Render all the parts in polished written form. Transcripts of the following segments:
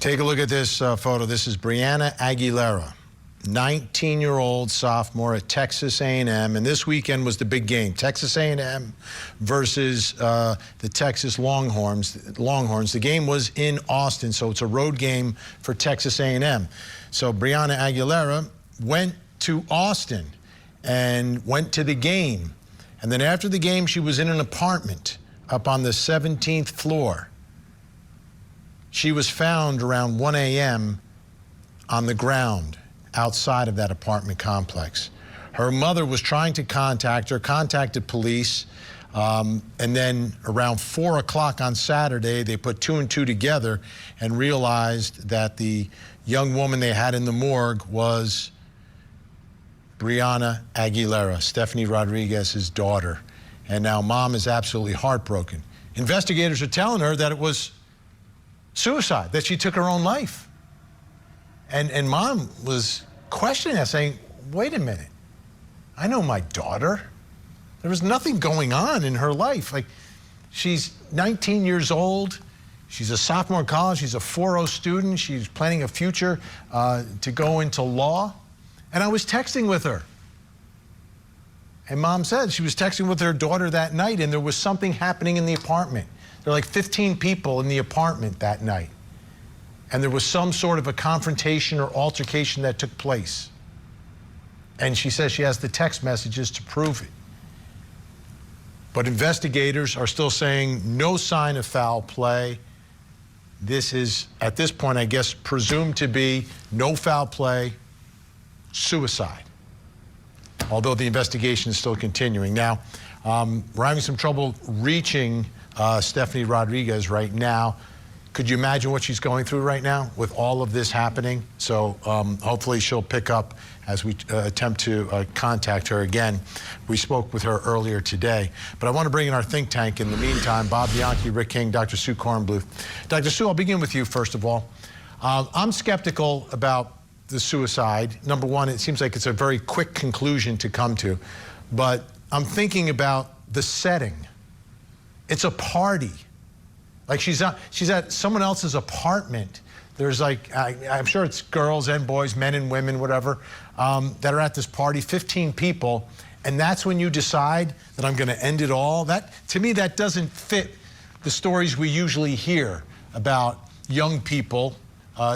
Take a look at this photo. This is Brianna Aguilera, 19-year-old sophomore at Texas A&M, and this weekend was the big game. Texas A&M versus the Texas Longhorns. The game was in Austin, so it's a road game for Texas A&M. So Brianna Aguilera went to Austin and went to the game. And then after the game, she was in an apartment up on the 17th floor. She was found around 1 a.m. on the ground outside of that apartment complex. Her mother was trying to contact her, contacted police, and then around 4 o'clock on Saturday, they put 2 and 2 together and realized that the young woman they had in the morgue was Brianna Aguilera, Stephanie Rodriguez's daughter. And now mom is absolutely heartbroken. Investigators are telling her that it was suicide, that she took her own life. And mom was questioning that, saying, wait a minute, I know my daughter. There was nothing going on in her life. Like, she's 19 years old. She's a sophomore in college. She's a 4.0 student. She's planning a future to go into law. And I was texting with her. And mom said she was texting with her daughter that night, and there was something happening in the apartment. There were like 15 people in the apartment that night. And there was some sort of a confrontation or altercation that took place. And she says she has the text messages to prove it. But investigators are still saying no sign of foul play. This is, at this point, I guess, presumed to be no foul play, suicide. Although the investigation is still continuing. Now, we're having some trouble reaching Stephanie Rodriguez right now. Could you imagine what she's going through right now with all of this happening? So hopefully she'll pick up as we attempt to contact her again. We spoke with her earlier today. But I want to bring in our think tank in the meantime. Bob Bianchi, Rick King, Dr. Sue Kornbluth. Dr. Sue, I'll begin with you first of all. I'm skeptical about the suicide. Number one, it seems like it's a very quick conclusion to come to. But I'm thinking about the setting. It's a party. Like she's at someone else's apartment. There's like, I'm sure it's girls and boys, men and women, whatever, that are at this party, 15 people. And that's when you decide that I'm going to end it all. That, to me, that doesn't fit the stories we usually hear about young people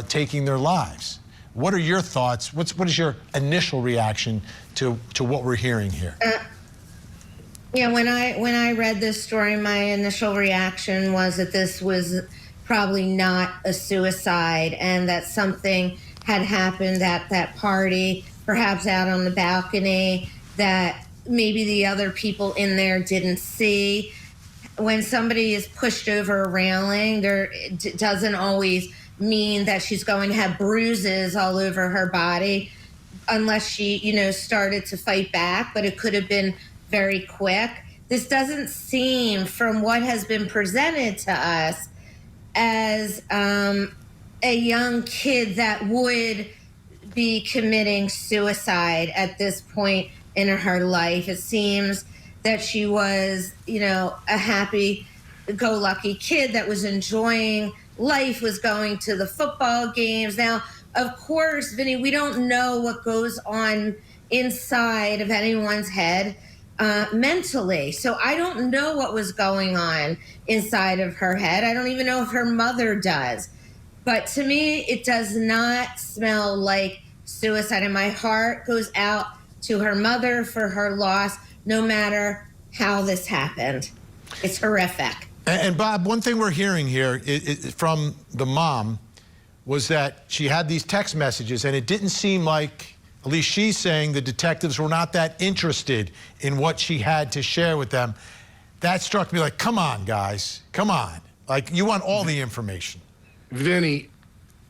taking their lives. What are your thoughts? What is your initial reaction to what we're hearing here? Yeah, when I read this story, my initial reaction was that this was probably not a suicide and that something had happened at that party, perhaps out on the balcony, that maybe the other people in there didn't see. When somebody is pushed over a railing, it doesn't always mean that she's going to have bruises all over her body unless she, started to fight back, but it could have been very quick. This doesn't seem, from what has been presented to us, as a young kid that would be committing suicide at this point in her life. It seems that she was, a happy-go-lucky kid that was enjoying life, was going to the football games. Now, of course, Vinny, we don't know what goes on inside of anyone's head mentally. So I don't know what was going on inside of her head. I don't even know if her mother does. But to me, it does not smell like suicide. And my heart goes out to her mother for her loss, no matter how this happened. It's horrific. And Bob, one thing we're hearing here from the mom was that she had these text messages, and it didn't seem like, at least she's saying, the detectives were not that interested in what she had to share with them. That struck me like, come on, guys, come on. Like, you want all the information. Vinny,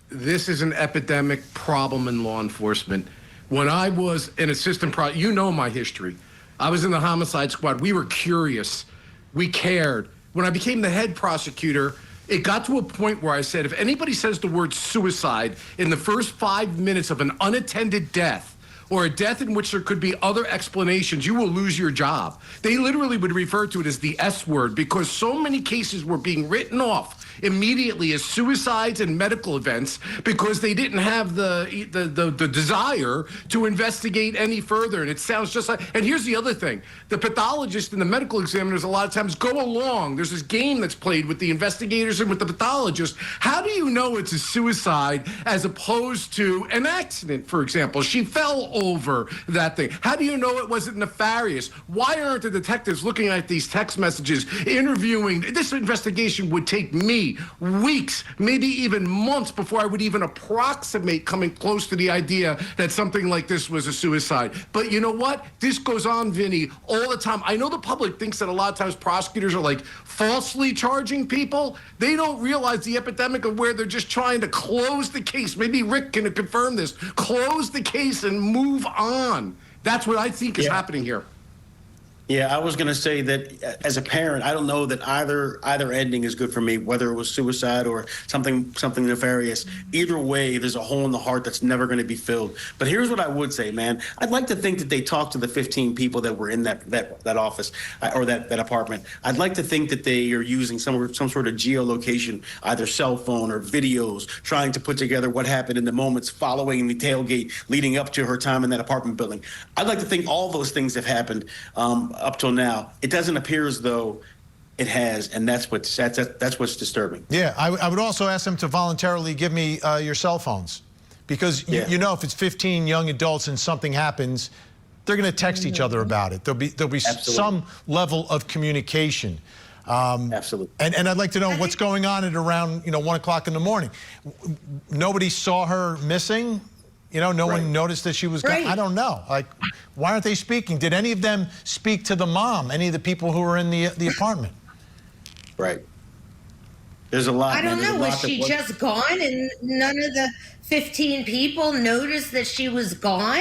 this is an epidemic problem in law enforcement. When I was an assistant you know my history. I was in the homicide squad. We were curious. We cared. When I became the head prosecutor, it got to a point where I said, if anybody says the word suicide in the first 5 minutes of an unattended death, or a death in which there could be other explanations, you will lose your job. They literally would refer to it as the S word because so many cases were being written off immediately as suicides and medical events because they didn't have the desire to investigate any further. And it sounds just like, and here's the other thing. The pathologists and the medical examiners a lot of times go along. There's this game that's played with the investigators and with the pathologists. How do you know it's a suicide as opposed to an accident, for example? She fell over that thing. How do you know it wasn't nefarious? Why aren't the detectives looking at these text messages, interviewing? This investigation would take me weeks, maybe even months before I would even approximate coming close to the idea that something like this was a suicide. But you know what? This goes on, Vinny, all the time. I know the public thinks that a lot of times prosecutors are like falsely charging people. They don't realize the epidemic of where they're just trying to close the case. Maybe Rick can confirm this. Close the case and move on. That's what I think is happening here. Yeah, I was going to say that as a parent, I don't know that either ending is good for me, whether it was suicide or something nefarious. Either way, there's a hole in the heart that's never going to be filled. But here's what I would say, man. I'd like to think that they talked to the 15 people that were in that office or that apartment. I'd like to think that they are using some sort of geolocation, either cell phone or videos, trying to put together what happened in the moments following the tailgate leading up to her time in that apartment building. I'd like to think all those things have happened up till now. It doesn't appear as though it has, and that's what's disturbing. Yeah, I would also ask them to voluntarily give me your cell phones, because you know, if it's 15 young adults and something happens, they're going to text each other about it. There'll be some level of communication. Absolutely. And I'd like to know what's going on at around 1 o'clock in the morning. Nobody saw her missing. No one noticed that she was gone. I don't know. Like, why aren't they speaking? Did any of them speak to the mom? Any of the people who were in the apartment? Right. There's a lot. I don't know. Was she just gone and none of the 15 people noticed that she was gone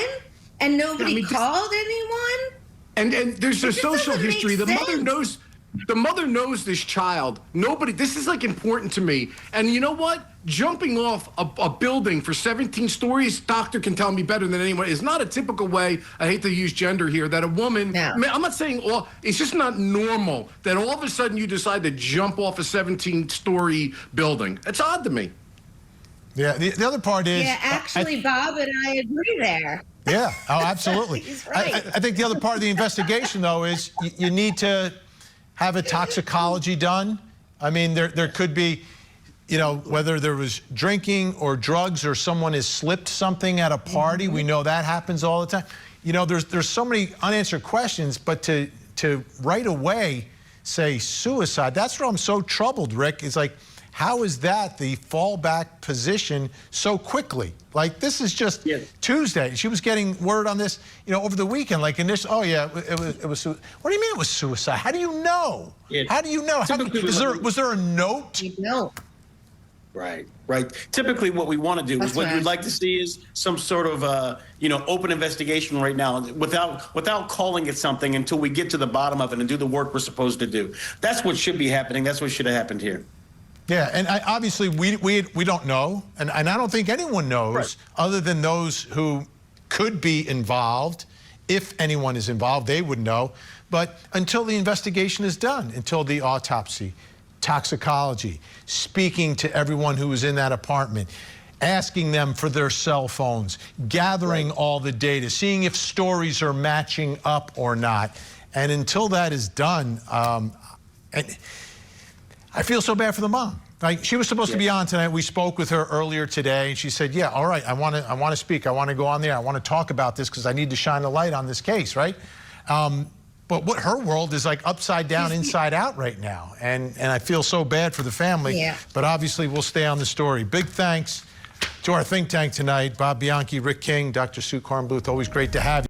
and nobody called anyone? And there's a social history. The mother knows. The mother knows this child. This is like important to me. And you know what? Jumping off a building for 17 stories, doctor can tell me better than anyone, is not a typical way, I hate to use gender here, that a woman, I'm not saying it's just not normal that all of a sudden you decide to jump off a 17-story building. It's odd to me. Yeah, the other part is... Yeah, actually, Bob and I agree there. Yeah, oh, absolutely. He's right. I think the other part of the investigation, though, is you need to have a toxicology done. I mean, there could be, whether there was drinking or drugs or someone has slipped something at a party. We know that happens all the time. There's so many unanswered questions, but to right away say suicide, that's where I'm so troubled, Rick. It's like, how is that the fallback position so quickly? Like, this is just Tuesday. She was getting word on this, over the weekend. Like, initially, oh yeah, it was. What do you mean it was suicide? How do you know? How do you know? Was there a note? No. Right. Typically, what we want to do is what you'd like to see is some sort of open investigation right now, without calling it something until we get to the bottom of it and do the work we're supposed to do. That's what should be happening. That's what should have happened here. Yeah, and obviously we don't know, and I don't think anyone knows, other than those who could be involved. If anyone is involved, they would know. But until the investigation is done, until the autopsy, toxicology, speaking to everyone who was in that apartment, asking them for their cell phones, gathering all the data, seeing if stories are matching up or not. And until that is done, I feel so bad for the mom. Like, she was supposed to be on tonight. We spoke with her earlier today, and she said, "Yeah, all right, I want to speak. I want to go on there. I want to talk about this because I need to shine a light on this case, right?" But what her world is like upside down, inside out right now, and I feel so bad for the family. Yeah. But obviously, we'll stay on the story. Big thanks to our think tank tonight: Bob Bianchi, Rick King, Dr. Sue Kornbluth. Always great to have you.